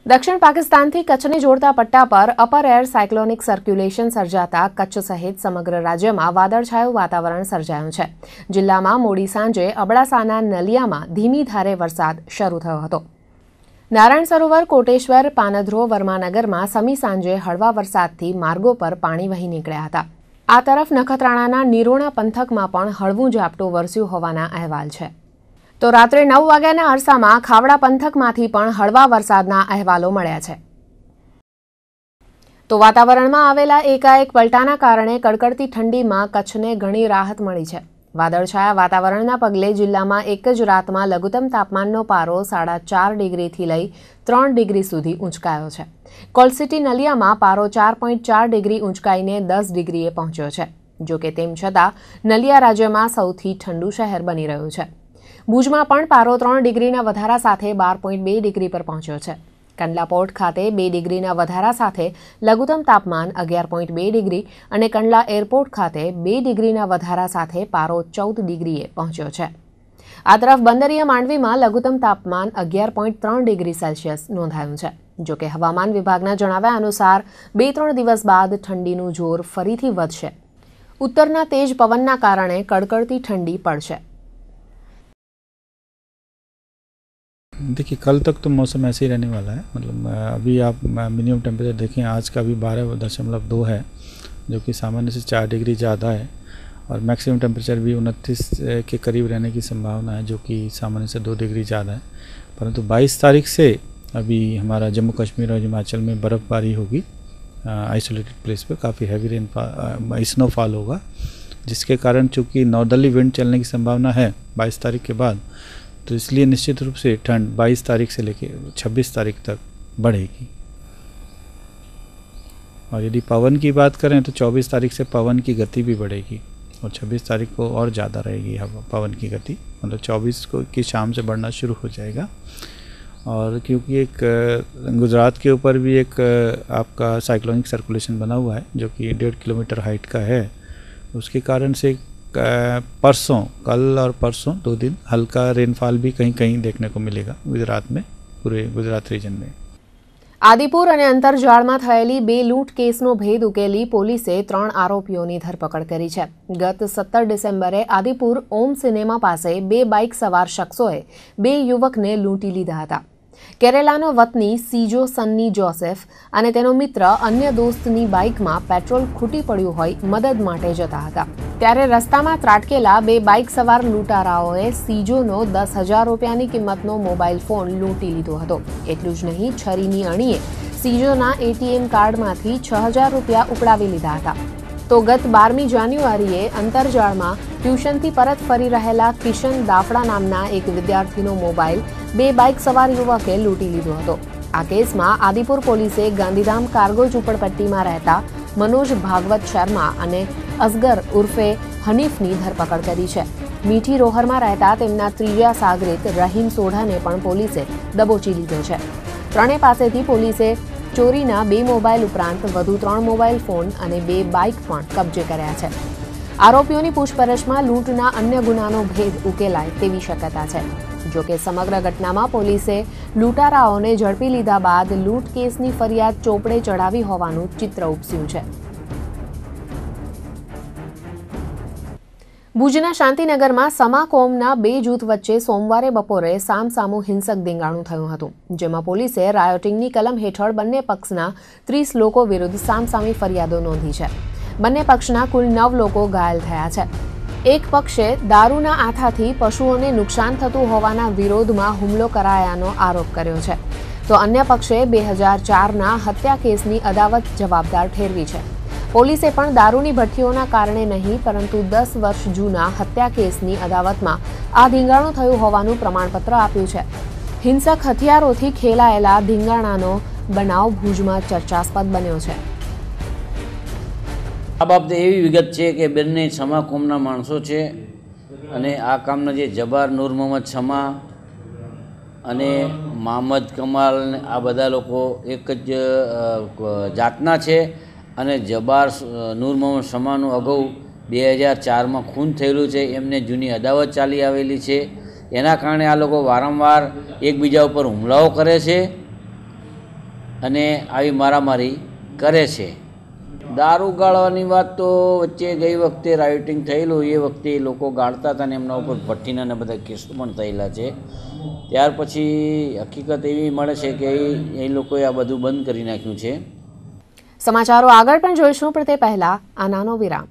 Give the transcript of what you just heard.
दक्षिण पाकिस्तानથી કચ્છને જોડતા પટ્ટા પર અપર એર સાયક્લોનિક સર્ક્યુલેશન સર્જાતા કચ્છ સહિત સમગ્ર રાજ્યમાં વાદળછાયું વાતાવરણ સર્જાયું છે। જિલ્લામાં મોડી સાંજે અબડાસાના નલિયામાં ધીમી ધારે વરસાદ શરૂ થયો હતો। નારાયણ સરોવર, કોટેશ્વર, પાનધ્રો, વર્માનગરમાં સમી સાંજે હળવા વરસાદથી માર્ગો પર પાણી વહી નીકળ્યા હતા। આ તરફ નખત્રાણાના નિરોણા પંથકમાં પણ હળવું ઝાપટું વરસ્યું હોવાના અહેવાલ છે। તો રાત્રે 9 વાગ્યાના અરસામાં ખાવડા પંથકમાંથી પણ હળવા વરસાદના અહેવાલો મળ્યા છે। તો વાતાવરણમાં આવેલા એકાએક પલટાના કારણે કડકડતી ઠંડીમાં કચ્છને ઘણી રાહત મળી છે। વાદળછાયા વાતાવરણના પગલે જિલ્લામાં એક જ રાતમાં લઘુત્તમ તાપમાનનો પારો 4.5 ડિગ્રીથી લઈ 3 ડિગ્રી સુધી ઊંચકાયો છે। કોલસિટી નલિયામાં પારો 4.4 ડિગ્રી ઊંચકાઈને 10 ડિગ્રીએ પહોંચ્યો છે। જોકે તેમ છતાં નલિયા રાજ્યમાં સૌથી ઠંડુ શહેર બની રહ્યું છે। ભુજમાં પણ પારો 3 ડિગ્રીના વધારા સાથે 12.2 ડિગ્રી પર પહોંચ્યો છે। કંડલા પોર્ટ ખાતે 2 ડિગ્રીના વધારા સાથે લઘુત્તમ તાપમાન 11.2 ડિગ્રી અને કંડલા એરપોર્ટ ખાતે 2 ડિગ્રીના વધારા સાથે પારો 14 ડિગ્રીએ પહોંચ્યો છે। આ તરફ બંદરીય માંડવીમાં લઘુત્તમ તાપમાન 11.3 ડિગ્રી સેલ્સિયસ નોંધાયું છે। જોકે હવામાન વિભાગના જણાવ્યા અનુસાર 2-3 દિવસ બાદ ઠંડીનું જોર ફરીથી વધશે। ઉત્તરના તેજ પવનના કારણે કડકડતી ઠંડી પડશે। देखिए, कल तक तो मौसम ऐसे ही रहने वाला है। मतलब अभी आप मिनिमम टेम्परेचर देखें, आज का अभी 12.2 है, जो कि सामान्य से 4 डिग्री ज़्यादा है, और मैक्सिमम टेम्परेचर भी 29 के करीब रहने की संभावना है, जो कि सामान्य से 2 डिग्री ज़्यादा है। परंतु 22 तारीख से अभी हमारा जम्मू कश्मीर और हिमाचल में बर्फ़बारी होगी। आइसोलेटेड प्लेस पे काफ़ी हैवी स्नोफॉल होगा, जिसके कारण चूँकि नॉर्दर्ली विंड चलने की संभावना है 22 तारीख के बाद, तो इसलिए निश्चित रूप से ठंड 22 तारीख से लेकर 26 तारीख तक बढ़ेगी। और यदि पवन की बात करें तो 24 तारीख से पवन की गति भी बढ़ेगी, और 26 तारीख को और ज़्यादा रहेगी पवन की गति। मतलब 24 को की शाम से बढ़ना शुरू हो जाएगा। और क्योंकि एक गुजरात के ऊपर भी एक आपका साइक्लोनिक सर्कुलेशन बना हुआ है, जो कि 1.5 किलोमीटर हाइट का है, उसके कारण से परसों, कल और परसों 2 दिन हल्का रेनफॉल भी कहीं कहीं देखने को मिलेगा गुजरात में, पूरे गुजरात रीजन में। આદિપુર અને અંતરજાળમાં થયેલી 2 લૂંટ કેસનો ભેદ ઉકેલી પોલીસે 3 આરોપીઓની ધરપકડ કરી છે। ગત 17 ડિસેમ્બરે આદિપુર ઓમ સિનેમા પાસે 2 બાઇક સવાર શખ્સોએ 2 યુવકને લૂંટી લીધા હતા। કેરેલાનો વતની સીજો સન્ની જોસેફ અને તેનો મિત્ર અન્ય દોસ્તની બાઇકમાં પેટ્રોલ ખૂટી પડ્યું હોય મદદ માટે જતા હતા। ત્યારે રસ્તામાં ત્રાટકેલા 2 બાઇક સવાર લૂંટારાઓએ સીજોનો 10,000 રૂપિયાની કિંમતનો મોબાઈલ ફોન લૂંટી લીધો હતો। એટલું જ નહીં, છરીની અણીએ સીજોના એટીએમ કાર્ડમાંથી 6,000 રૂપિયા ઉપડાવી લીધા હતા। તો ગત 12મી જાન્યુઆરીએ અંતરજાળમાં ટ્યુશનથી પરત ફરી રહેલા કિશન દાફડા નામના એક વિદ્યાર્થીનો મોબાઈલ 2 બાઇક સવાર યુવકે લૂંટી લીધો હતો। આ કેસમાં આદિપુર પોલીસે ગાંધીધામ કાર્ગો ઝૂંપડપટ્ટીમાં રહેતા મનોજ ભાગવત શર્મા અને અસગર ઉર્ફે હનીફની ધરપકડ કરી છે। મીઠી રોહરમાં રહેતા તેમના ત્રીજા સાગરીત રહીમ સોઢાને પણ પોલીસે દબોચી લીધો છે। ત્રણેય પાસેથી પોલીસે ચોરીના 2 મોબાઈલ ઉપરાંત વધુ 3 મોબાઈલ ફોન અને 2 બાઇક પણ કબજે કર્યા છે। આરોપીઓની પૂછપરછમાં લૂંટના અન્ય ગુનાનો ભેદ ઉકેલાય તેવી શક્યતા છે। જોકે સમગ્ર ઘટનામાં પોલીસે લૂંટારાઓને ઝડપી લીધા બાદ લૂંટ કેસની ફરિયાદ ચોપડે ચડાવી હોવાનું ચિત્ર ઉપસ્યું છે। ભુજના શાંતિનગરમાં સમા કોમના 2 જૂથ વચ્ચે સોમવારે બપોરે સામસામું હિંસક ધીંગાણું થયું હતું, જેમાં પોલીસે રાયોટિંગની કલમ હેઠળ બંને પક્ષના 30 લોકો વિરુદ્ધ સામસામી ફરિયાદો નોંધી છે। બંને પક્ષના કુલ 9 લોકો ઘાયલ થયા છે। એક પક્ષે દારૂના આથાથી પશુઓને નુકસાન થતું હોવાના વિરોધમાં હુમલો કરાયાનો આરોપ કર્યો છે, તો અન્ય પક્ષે 2004ના હત્યા કેસની અદાવત જવાબદાર ઠેરવી છે। પોલીસે પણ દારૂની ભઠ્ઠીઓના કારણે નહીં, પરંતુ 10 વર્ષ જૂના હત્યા કેસની અદાવતમાં આ ધીંગાણું થયું હોવાનું પ્રમાણપત્ર આપ્યું છે। હિંસક હથિયારોથી ખેલાયેલા ધીંગાણાનો બનાવ ભુજમાં ચર્ચાસ્પદ બન્યો છે। આ બાબતે એવી વિગત છે કે બંને સમા કોમના માણસો છે, અને આ કામના જે જબાર નૂર મોહમ્મદ સમા અને મહમ્મદ કમાલ આ બધા લોકો એક જ જાતના છે। અને જબાર નૂર મોહમ્મદ સમાનું અગાઉ 2004માં ખૂન થયેલું છે, એમને જૂની અદાવત ચાલી આવેલી છે। એના કારણે આ લોકો વારંવાર એકબીજા ઉપર હુમલાઓ કરે છે। અને આવી મારામારી કરે છે. દારૂ ગાળવાની વાત તો વચ્ચે ગઈ વખતે રાયોટિંગ થયેલું એ વખતે લોકો ગાળતા હતા અને એમના ઉપર ભઠ્ઠીના ને બધા કેસો પણ થયેલા છે. ત્યાર પછી હકીકત એવી મળે છે કે એ લોકોએ આ બધું બંધ કરી નાખ્યું છે. સમાચારો આગળ પણ જોઈશું, પણ તે પહેલા આ નાનો વિરામ.